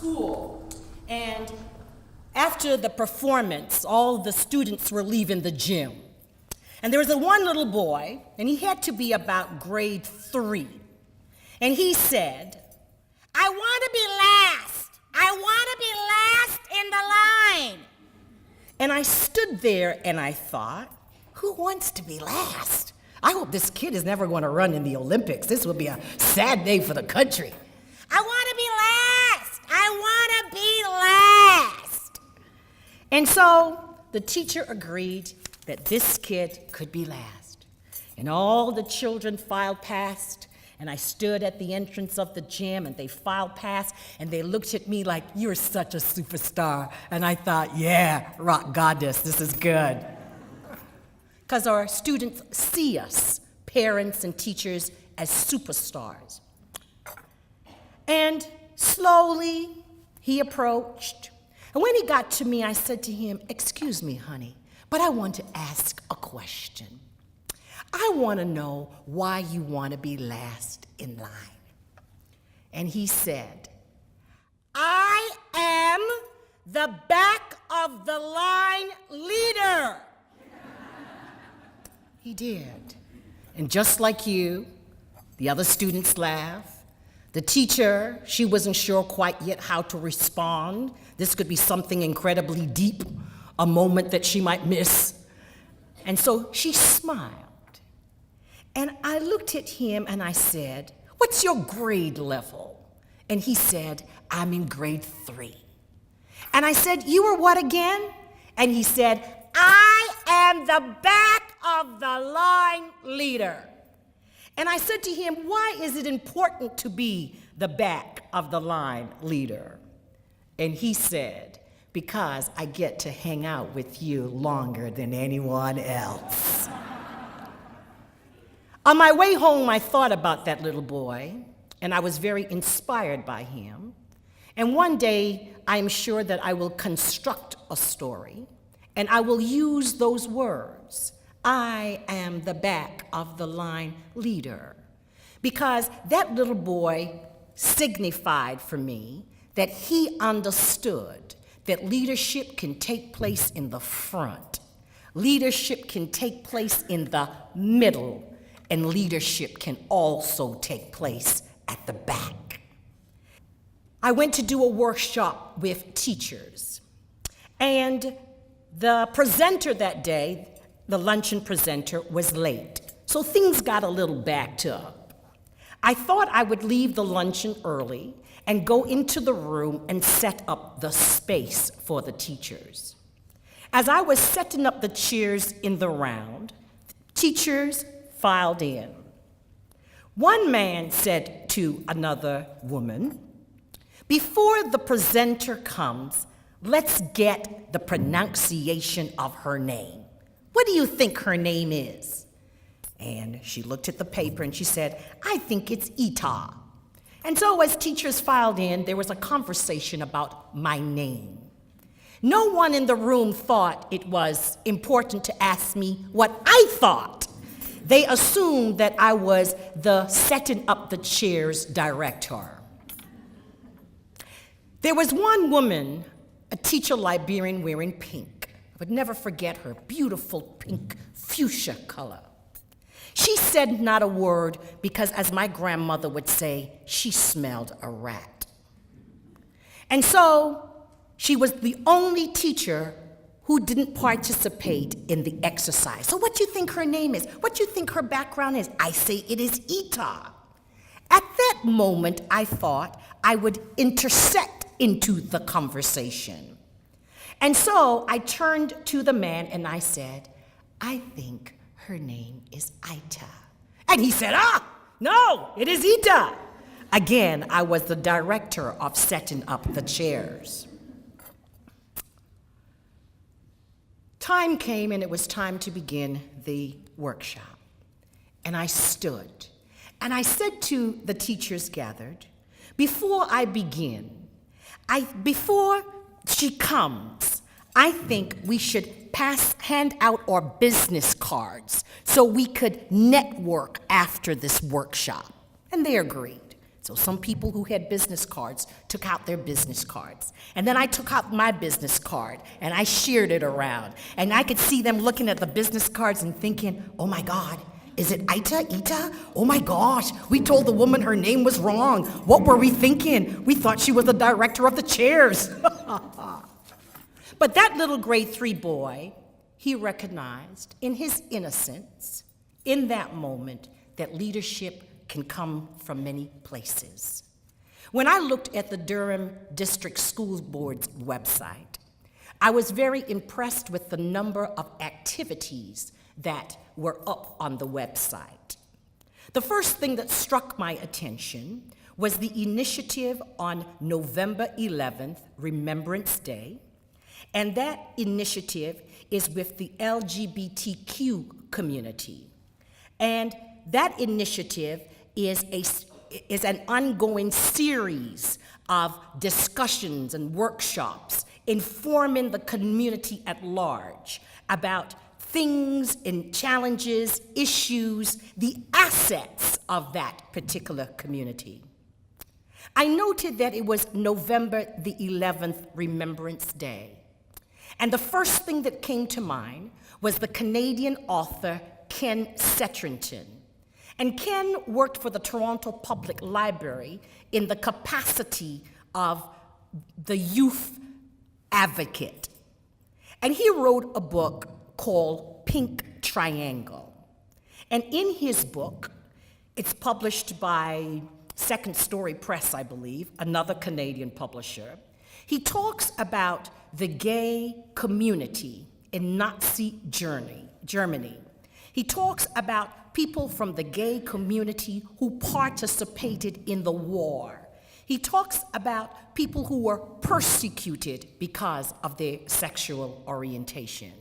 school. And after the performance, all the students were leaving the gym. And there was one little boy, and he had to be about grade 3. And he said, "I want to be last. I want to be last in the line." And I stood there and I thought, who wants to be last? I hope this kid is never going to run in the Olympics. This will be a sad day for the country. I want to be last. I want to be last. And so the teacher agreed that this kid could be last. And all the children filed past, and I stood at the entrance of the gym, and they filed past, and they looked at me like, "You're such a superstar." And I thought, yeah, rock goddess, this is good. Because our students see us, parents and teachers, as superstars. And slowly, he approached. And when he got to me, I said to him, "Excuse me, honey, but I want to ask a question. I want to know why you want to be last in line." And he said, "I am the back of the line leader." He did. And just like you, the other students laughed. The teacher, she wasn't sure quite yet how to respond. This could be something incredibly deep, a moment that she might miss. And so she smiled. And I looked at him and I said, "What's your grade level?" And he said, "I'm in grade 3. And I said, "You were what again?" And he said, "I am the back of the line leader." And I said to him, "Why is it important to be the back of the line leader?" And he said, "Because I get to hang out with you longer than anyone else." On my way home, I thought about that little boy, and I was very inspired by him. And one day, I'm sure that I will construct a story, and I will use those words, "I am the back of the line leader," because that little boy signified for me that he understood that leadership can take place in the front, leadership can take place in the middle, and leadership can also take place at the back. I went to do a workshop with teachers, and the presenter that day, the luncheon presenter, was late, so things got a little backed up. I thought I would leave the luncheon early and go into the room and set up the space for the teachers. As I was setting up the chairs in the round, teachers filed in. One man said to another woman, "Before the presenter comes, let's get the pronunciation of her name. What do you think her name is?" And she looked at the paper and she said, "I think it's Itah." And so as teachers filed in, there was a conversation about my name. No one in the room thought it was important to ask me what I thought. They assumed that I was the setting up the chairs director. There was one woman, a teacher librarian, wearing pink. I would never forget her beautiful pink fuchsia color. She said not a word because, as my grandmother would say, she smelled a rat. And so she was the only teacher who didn't participate in the exercise. So what do you think her name is? What do you think her background is? I say it is Itah. At that moment, I thought I would intersect into the conversation. And so I turned to the man and I said, "I think her name is Itah." And he said, "No, it is Itah." Again, I was the director of setting up the chairs. Time came and it was time to begin the workshop. And I stood and I said to the teachers gathered, before I begin, before she comes, I think we should hand out our business cards so we could network after this workshop. And they agreed. So some people who had business cards took out their business cards. And then I took out my business card and I shared it around. And I could see them looking at the business cards and thinking, oh my God, is it Itah? Oh my gosh, we told the woman her name was wrong. What were we thinking? We thought she was the director of the chairs. But that little grade 3 boy, he recognized in his innocence, in that moment, that leadership can come from many places. When I looked at the Durham District School Board's website, I was very impressed with the number of activities that were up on the website. The first thing that struck my attention was the initiative on November 11th, Remembrance Day, and that initiative is with the LGBTQ community. And that initiative is an ongoing series of discussions and workshops informing the community at large about things and challenges, issues, the assets of that particular community. I noted that it was November the 11th, Remembrance Day. And the first thing that came to mind was the Canadian author Ken Setrington. And Ken worked for the Toronto Public Library in the capacity of the youth advocate. And he wrote a book called Pink Triangle. And in his book, it's published by Second Story Press, I believe, another Canadian publisher. He talks about the gay community in Nazi Germany. He talks about people from the gay community who participated in the war. He talks about people who were persecuted because of their sexual orientation.